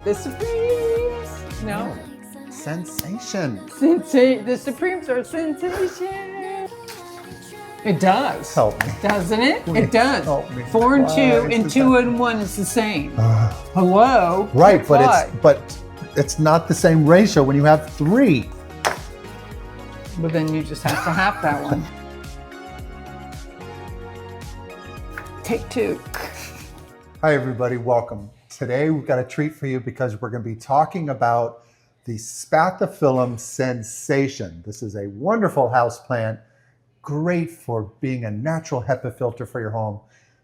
The Supremes. No. Sensation. The Supremes are sensation. It does. Help me. Doesn't it? Please It does. help me. 4 and 2 Why and is 2 that- and 1 is the same. Hello. Right, but What? it's not the same ratio when you have 3. But then you just have to have that one. Take 2. Hi everybody, welcome. Today we've got a treat for you because we're going to be talking about the Spathiphyllum sensation. This is a wonderful houseplant, great for being a natural HEPA filter for your home.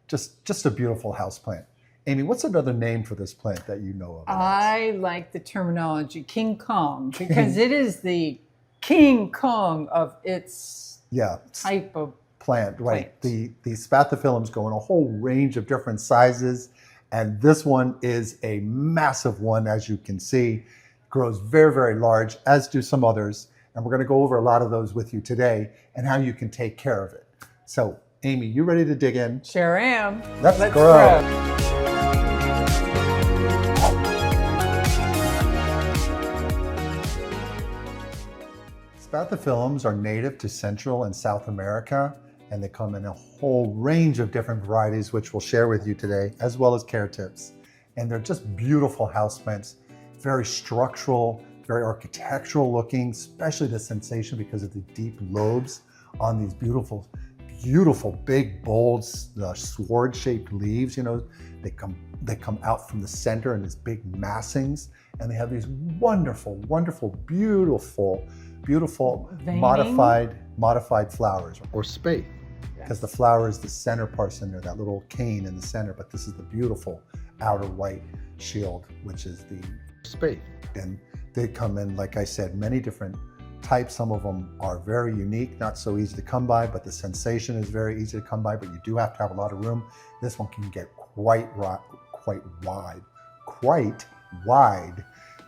Just a beautiful houseplant. Amy, what's another name for this plant that you know of? I like the terminology King Kong because it is the King Kong of its type of plant, right? The Spathiphyllums go in a whole range of different sizes, and this one is a massive one, as you can see. Grows very, very large, as do some others, and we're going to go over a lot of those with you today and how you can take care of it. So, Amy, you ready to dig in? Sure am. Let's grow. Spathiphyllums are native to Central and South America, and they come in a whole range of different varieties, which we'll share with you today, as well as care tips. And they're just beautiful houseplants, very structural, very architectural looking, especially the sensation because of the deep lobes on these beautiful, beautiful, big, bold, sword-shaped leaves. You know, they come out from the center in these big massings, and they have these wonderful, wonderful, beautiful modified flowers, or spathe, because the flower is the center portion there, that little cane in the center, but this is the beautiful outer white shield, which is the spathe. And they come in, like I said, many different types. Some of them are very unique, not so easy to come by, but the sensation is very easy to come by, but you do have to have a lot of room. This one can get quite wide.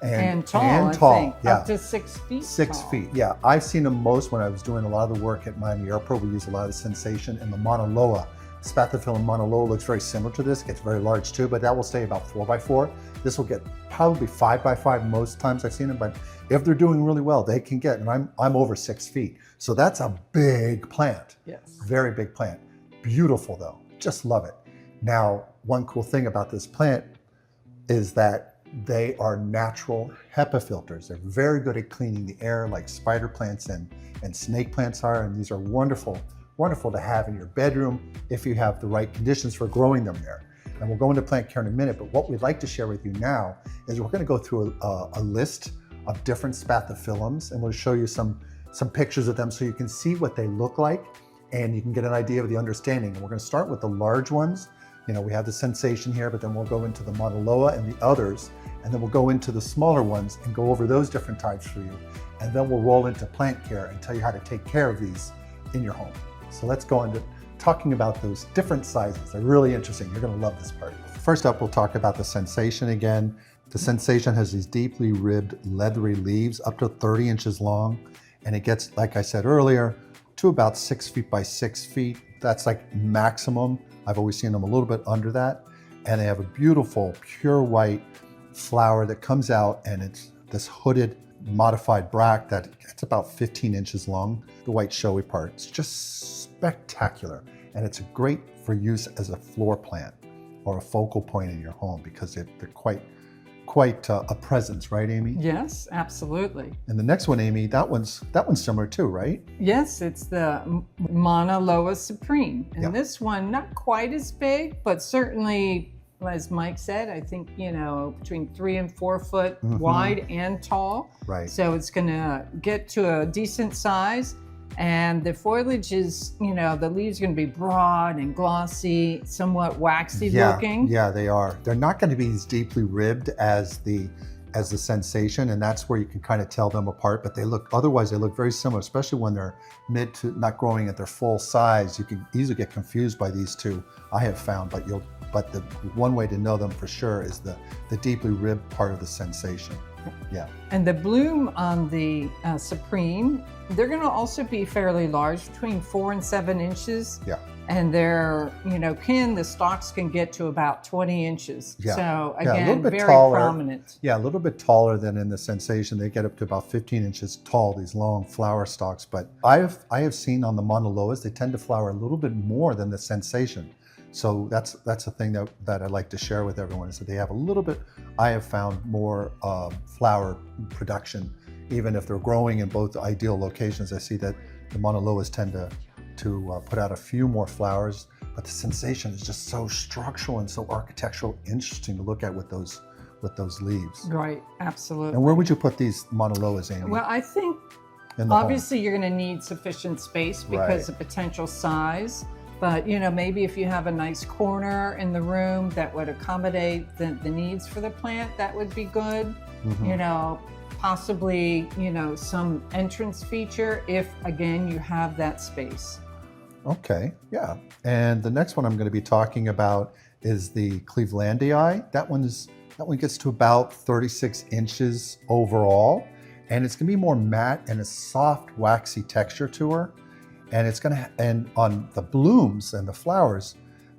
And tall, I think. Up to 6 feet 6 tall. feet, yeah. I've seen them most when I was doing a lot of the work at Miami Airport. We use a lot of sensation, and the Mauna Loa, Spathiphyllum Mauna Loa looks very similar to this. It gets very large too, but that will stay about 4x4. This will get probably 5x5 most times I've seen it, but if they're doing really well, they can get, and I'm over 6 feet. So that's a big plant. Yes. Very big plant. Beautiful though, just love it. Now, one cool thing about this plant is that they are natural HEPA filters. They're very good at cleaning the air, like spider plants and snake plants are, and these are wonderful to have in your bedroom if you have the right conditions for growing them there. And we'll go into plant care in a minute, but what we'd like to share with you now is we're going to go through a list of different Spathiphyllums, and we'll show you some pictures of them so you can see what they look like and you can get an idea of the understanding. And we're going to start with the large ones. You know, we have the sensation here, but then we'll go into the Mauna Loa and the others, and then we'll go into the smaller ones and go over those different types for you. And then we'll roll into plant care and tell you how to take care of these in your home. So let's go into talking about those different sizes. They're really interesting. You're going to love this part. First up, we'll talk about the sensation again. The sensation has these deeply ribbed, leathery leaves up to 30 inches long, and it gets, like I said earlier, to about 6 feet by 6 feet. That's like maximum. I've always seen them a little bit under that. And they have a beautiful, pure white flower that comes out, and it's this hooded, modified bract that it's about 15 inches long, the white showy part. It's just spectacular. And it's great for use as a floor plant or a focal point in your home because they're quite a presence, right, Amy? Yes, absolutely. And the next one, Amy, that one's similar too, right? Yes, it's the Mauna Loa Supreme. And this one, not quite as big, but certainly, as Mike said, I think, you know, between 3 and 4 foot wide and tall. Right. So it's going to get to a decent size. And the foliage is, you know, the leaves are going to be broad and glossy, somewhat waxy looking. Yeah, they are. They're not going to be as deeply ribbed as the sensation, and that's where you can kind of tell them apart. But otherwise they look very similar, especially when they're mid to not growing at their full size. You can easily get confused by these two, I have found, but the one way to know them for sure is the deeply ribbed part of the sensation. Yeah. And the bloom on the Supreme, they're going to also be fairly large, between 4 and 7 inches. Yeah. And they're, the stalks can get to about 20 inches. Yeah. So Yeah, a again, little bit very taller. prominent. Yeah, a little bit taller than in the Sensation. They get up to about 15 inches tall, these long flower stalks. But I have seen on the Mauna Loas, they tend to flower a little bit more than the Sensation. So that's a thing that I like to share with everyone, is that they have a little bit, I have found more flower production, even if they're growing in both ideal locations. I see that the Mauna Loas tend to put out a few more flowers, but the Sensation is just so structural and so architectural, interesting to look at with those leaves. Right, absolutely. And where would you put these Mauna Loas, Amy? Well, I think In the obviously you're going to need sufficient space because of potential size. But maybe if you have a nice corner in the room that would accommodate the needs for the plant, that would be good. Possibly some entrance feature if again you have that space. Okay, yeah. And the next one I'm going to be talking about is the Clevelandii. That one gets to about 36 inches overall, and it's going to be more matte and a soft, waxy texture to her. And it's going to, and on the blooms and the flowers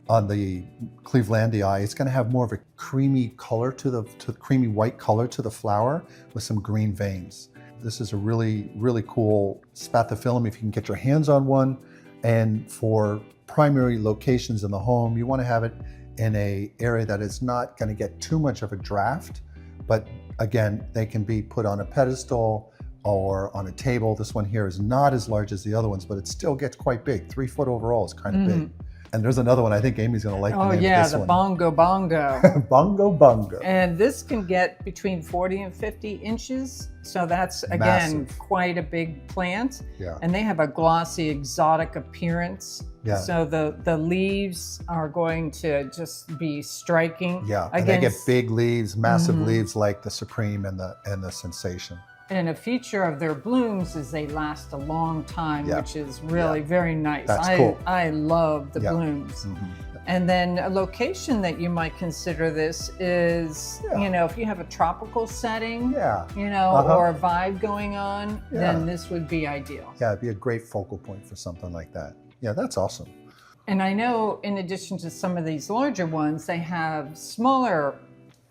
on the Clevelandii, it's going to have more of a creamy color to creamy white color to the flower with some green veins. This is a really, really cool Spathiphyllum if you can get your hands on one. And for primary locations in the home, you want to have it in an area that is not going to get too much of a draft. But again, they can be put on a pedestal or on a table. This one here is not as large as the other ones, but it still gets quite big. 3 foot overall is kind of big. And there's another one I think Amy's going to like. Oh yeah, the bongo. Bongo. And this can get between 40 and 50 inches. So that's, again, massive. Quite a big plant. Yeah. And they have a glossy, exotic appearance. Yeah. So the leaves are going to just be striking. Yeah, and they get big leaves, massive leaves like the Supreme and the Sensation. And a feature of their blooms is they last a long time, which is really very nice. That's cool. I love the blooms. And then a location that you might consider this is, if you have a tropical setting, or a vibe going on, then this would be ideal. Yeah, it'd be a great focal point for something like that. Yeah, that's awesome. And I know in addition to some of these larger ones, they have smaller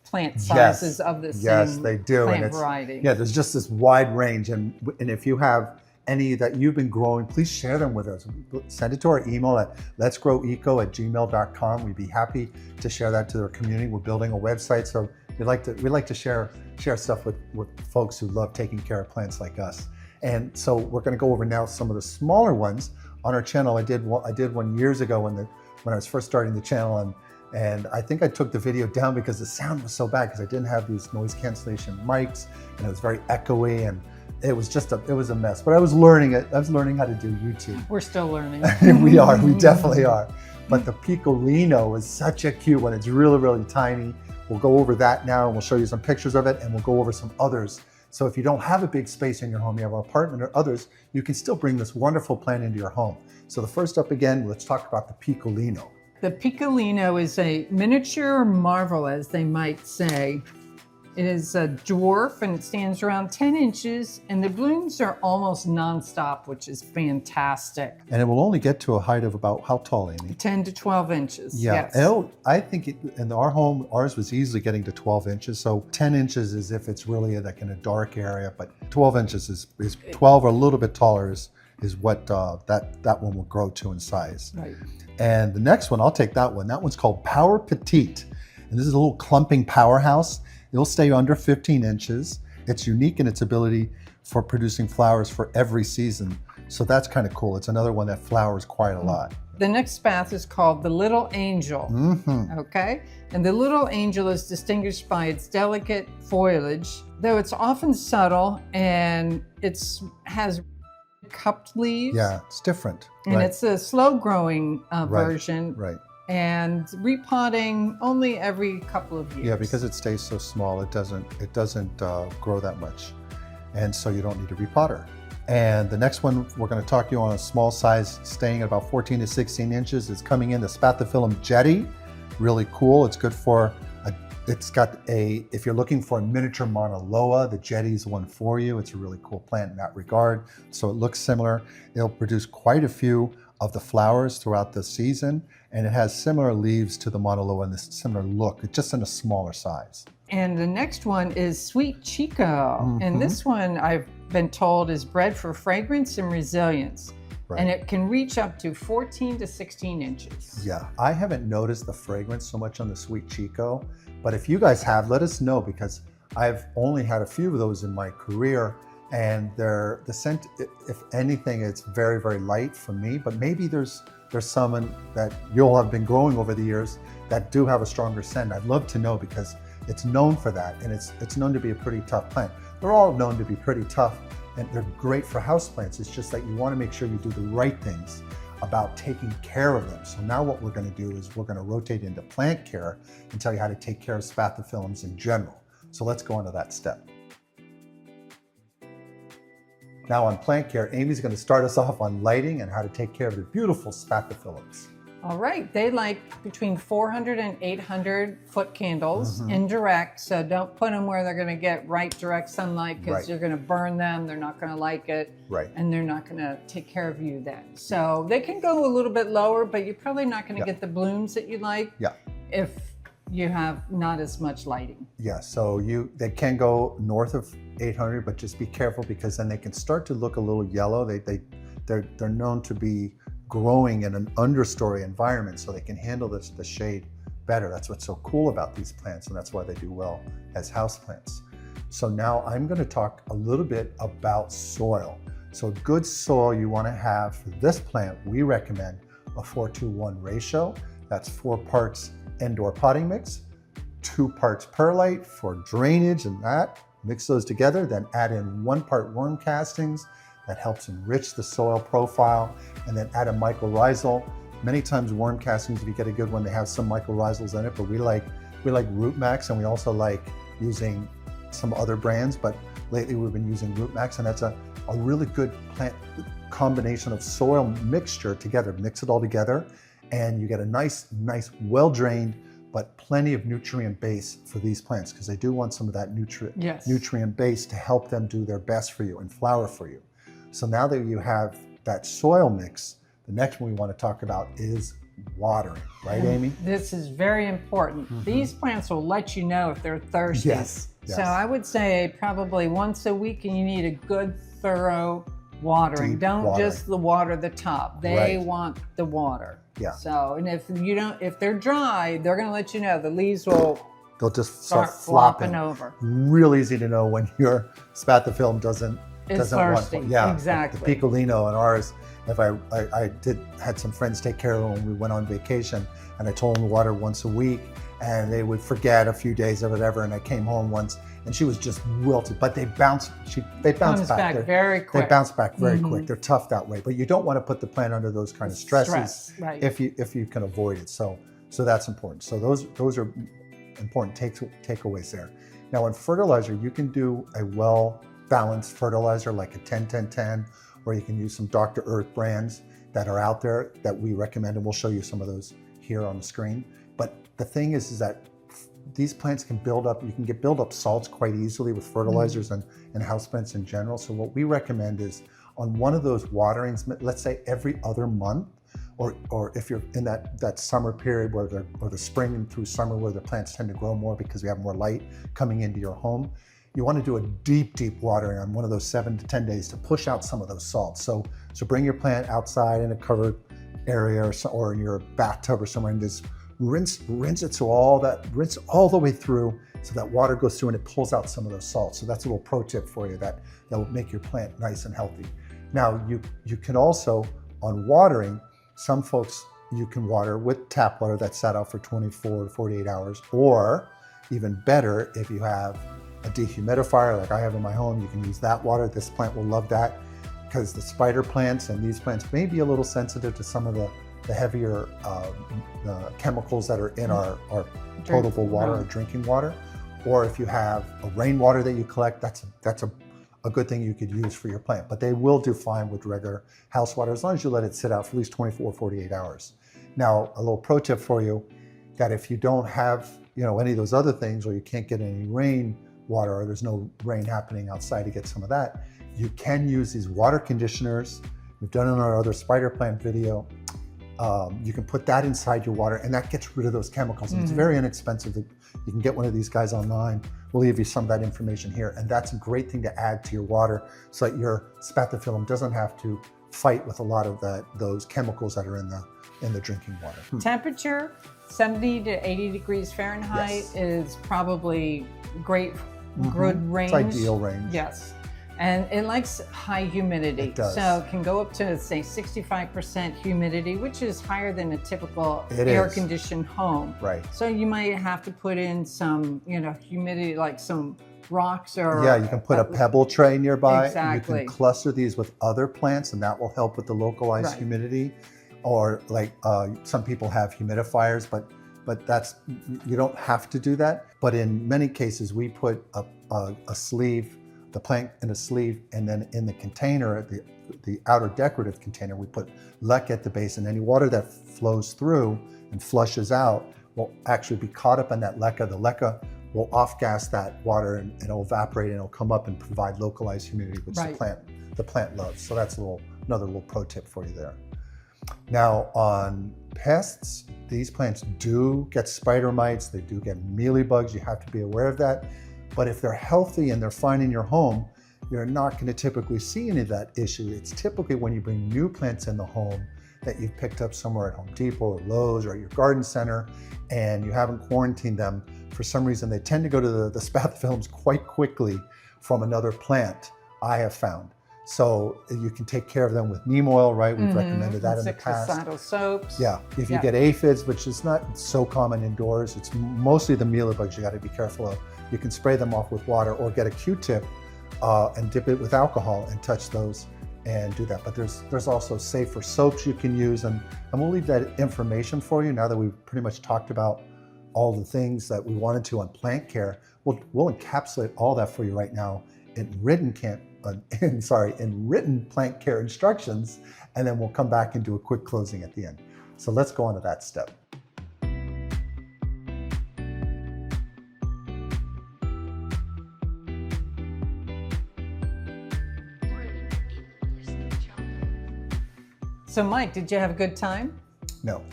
plant sizes of the same they do. plant variety. Yeah, there's just this wide range. And if you have any that you've been growing, please share them with us. Send it to our email at letsgroweco@gmail.com. We'd be happy to share that to our community. We're building a website, so we like to share stuff with folks who love taking care of plants like us. And so we're going to go over now some of the smaller ones on our channel. I did one years ago when I was first starting the channel, and I think I took the video down because the sound was so bad because I didn't have these noise cancellation mics, and it was very echoey, and it was a mess. But I was learning it. I was learning how to do YouTube. We're still learning. We definitely are. But the Piccolino is such a cute one. It's really, really tiny. We'll go over that now, and we'll show you some pictures of it, and we'll go over some others. So if you don't have a big space in your home, you have an apartment or others, you can still bring this wonderful plant into your home. So the first up again, let's talk about the Piccolino. The Piccolino is a miniature marvel, as they might say. It is a dwarf and it stands around 10 inches, and the blooms are almost nonstop, which is fantastic. And it will only get to a height of about how tall, Amy? 10 to 12 inches. Yeah, yes. I think in our home, ours was easily getting to 12 inches. So 10 inches is if it's really like in a dark area, but 12 inches is 12 or a little bit taller is what that one will grow to in size. Right. And the next one, I'll take that one. That one's called Power Petite. And this is a little clumping powerhouse. It'll stay under 15 inches. It's unique in its ability for producing flowers for every season. So that's kind of cool. It's another one that flowers quite a lot. The next spath is called the Little Angel. Okay? And the Little Angel is distinguished by its delicate foliage, though it's often subtle, and it has cupped leaves. Yeah, it's different. And it's a slow growing version. Right. And repotting only every couple of years. Yeah, because it stays so small, it doesn't grow that much. And so you don't need to repot her. And the next one we're going to talk to you on a small size, staying at about 14 to 16 inches. It's coming in the Spathiphyllum jetty. Really cool. It's good for It's got if you're looking for a miniature Mauna Loa, the Jetty is one for you. It's a really cool plant in that regard. So it looks similar. It'll produce quite a few of the flowers throughout the season, and it has similar leaves to the Mauna Loa and this similar look, just in a smaller size. And the next one is Sweet Chico. And this one I've been told is bred for fragrance and resilience. Right. And it can reach up to 14 to 16 inches. Yeah, I haven't noticed the fragrance so much on the Sweet Chico, but if you guys have, let us know, because I've only had a few of those in my career, and the scent, if anything, it's very, very light for me, but maybe there's some that you'll have been growing over the years that do have a stronger scent. I'd love to know, because it's known for that, and it's known to be a pretty tough plant. They're all known to be pretty tough, and they're great for houseplants. It's just that you want to make sure you do the right things about taking care of them. So now what we're going to do is we're going to rotate into plant care and tell you how to take care of Spathiphyllums in general. So let's go on to that step. Now on plant care, Amy's going to start us off on lighting and how to take care of the beautiful Spathiphyllums. All right, they like between 400 and 800 foot candles indirect, so don't put them where they're going to get right direct sunlight, because you're going to burn them, they're not going to like it, and they're not going to take care of you then. So they can go a little bit lower, but you're probably not going to get the blooms that you like if you have not as much lighting. Yeah, so they can go north of 800, but just be careful, because then they can start to look a little yellow. They're known to be growing in an understory environment, so they can handle the shade better. That's what's so cool about these plants, and that's why they do well as houseplants. So now I'm going to talk a little bit about soil. So good soil you want to have for this plant, we recommend a 4:1 ratio. That's 4 parts indoor potting mix, 2 parts perlite for drainage, and that mix those together, then add in 1 part worm castings. That helps enrich the soil profile, and then add a mycorrhizal. Many times worm castings, if you get a good one, they have some mycorrhizals in it, but we like Root Max, and we also like using some other brands, but lately we've been using Root Max, and that's a really good plant combination of soil mixture together. Mix it all together, and you get a nice, well-drained, but plenty of nutrient base for these plants, because they do want some of that nutrient base to help them do their best for you and flower for you. So now that you have that soil mix, the next one we want to talk about is watering, right, Amy? This is very important. These plants will let you know if they're thirsty. Yes. So I would say probably once a week, and you need a good, thorough watering. Don't just water the top. They want the water. Yeah. So, and if they're dry, they're going to let you know. The leaves they'll just start flopping over. Real easy to know when your Spathiphyllum doesn't thirsty. Want. Exactly. The Piccolino and ours, if I had some friends take care of them when we went on vacation, and I told them to water once a week, and they would forget a few days or whatever, and I came home once and she was just wilted, but they bounce back very quick. They bounce back very quick. They're tough that way, but you don't want to put the plant under those kind of stresses if you can avoid it. So that's important. So those are important takeaways there. Now in fertilizer, you can do a well-balanced fertilizer like a 10-10-10, or you can use some Dr. Earth brands that are out there that we recommend, and we'll show you some of those here on the screen. But the thing is that these plants can build up salts quite easily with fertilizers and houseplants in general. So what we recommend is on one of those waterings, let's say every other month, or if you're in that summer period or the spring and through summer where the plants tend to grow more because we have more light coming into your home, you want to do a deep watering on one of those 7 to 10 days to push out some of those salts. So bring your plant outside in a covered area or in your bathtub or somewhere, and just rinse it rinse all the way through so that water goes through and it pulls out some of those salts. So that's a little pro tip for you that will make your plant nice and healthy. Now you can also, on watering, some folks you can water with tap water that's sat out for 24 to 48 hours, or even better, if you have a dehumidifier like I have in my home, you can use that water. This plant will love that, because the spider plants and these plants may be a little sensitive to some of the heavier chemicals that are in our potable water or drinking water. Or if you have a rainwater that you collect, that's a good thing you could use for your plant. But they will do fine with regular house water as long as you let it sit out for at least 24 or 48 hours. Now, a little pro tip for you, that if you don't have any of those other things, or you can't get any rain water, or there's no rain happening outside to get some of that, you can use these water conditioners. We've done it in our other spider plant video. You can put that inside your water, and that gets rid of those chemicals. And it's very inexpensive. You can get one of these guys online. We'll leave you some of that information here. And that's a great thing to add to your water so that your Spathiphyllum doesn't have to fight with a lot of those chemicals that are in the drinking water. Temperature, 70 to 80 degrees Fahrenheit is probably great, good range. It's ideal range. Yes. And it likes high humidity. It does. So it can go up to, say, 65% humidity, which is higher than a typical It air-conditioned home. Right. So you might have to put in some, humidity, like some rocks or... Yeah, you can put a pebble tray nearby. Exactly. You can cluster these with other plants, and that will help with the localized humidity. Or like some people have humidifiers, but that's, you don't have to do that. But in many cases, we put a sleeve, the plant in a sleeve, and then in the container, the outer decorative container, we put leca at the base, and any water that flows through and flushes out will actually be caught up in that leca. The leca will off-gas that water, and it'll evaporate, and it'll come up and provide localized humidity, which the plant loves. So that's another little pro tip for you there. Now on pests, these plants do get spider mites, they do get mealybugs. You have to be aware of that. But if they're healthy and they're fine in your home, you're not going to typically see any of that issue. It's typically when you bring new plants in the home that you've picked up somewhere at Home Depot or Lowe's or at your garden center, and you haven't quarantined them. For some reason, they tend to go to the Spathiphyllums quite quickly from another plant, I have found. So you can take care of them with neem oil, right? We've recommended that in the past. Citricidal soaps. Yeah, if you get aphids, which is not so common indoors, it's mostly the mealybugs you got to be careful of. You can spray them off with water or get a Q-tip and dip it with alcohol and touch those and do that. But there's also safer soaps you can use, and we'll leave that information for you now that we've pretty much talked about all the things that we wanted to on plant care. We'll encapsulate all that for you right now in written plant care instructions, and then we'll come back and do a quick closing at the end. So let's go on to that step. So Mike, did you have a good time? No.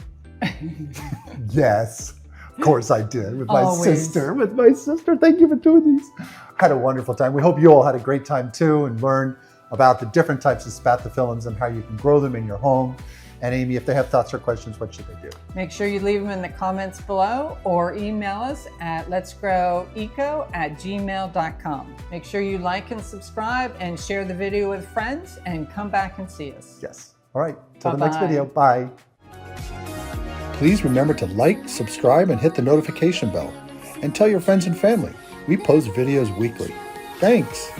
Yes, of course I did, with my Always. sister. Thank you for doing these. Had a wonderful time. We hope you all had a great time too, and learned about the different types of Spathiphyllums and how you can grow them in your home. And Amy, if they have thoughts or questions, what should they do? Make sure you leave them in the comments below or email us at letsgroweco@gmail.com. Make sure you like and subscribe and share the video with friends, and come back and see us. Yes. All right. Till the next Bye-bye. video. Bye. Please remember to like, subscribe, and hit the notification bell. And tell your friends and family. We post videos weekly. Thanks.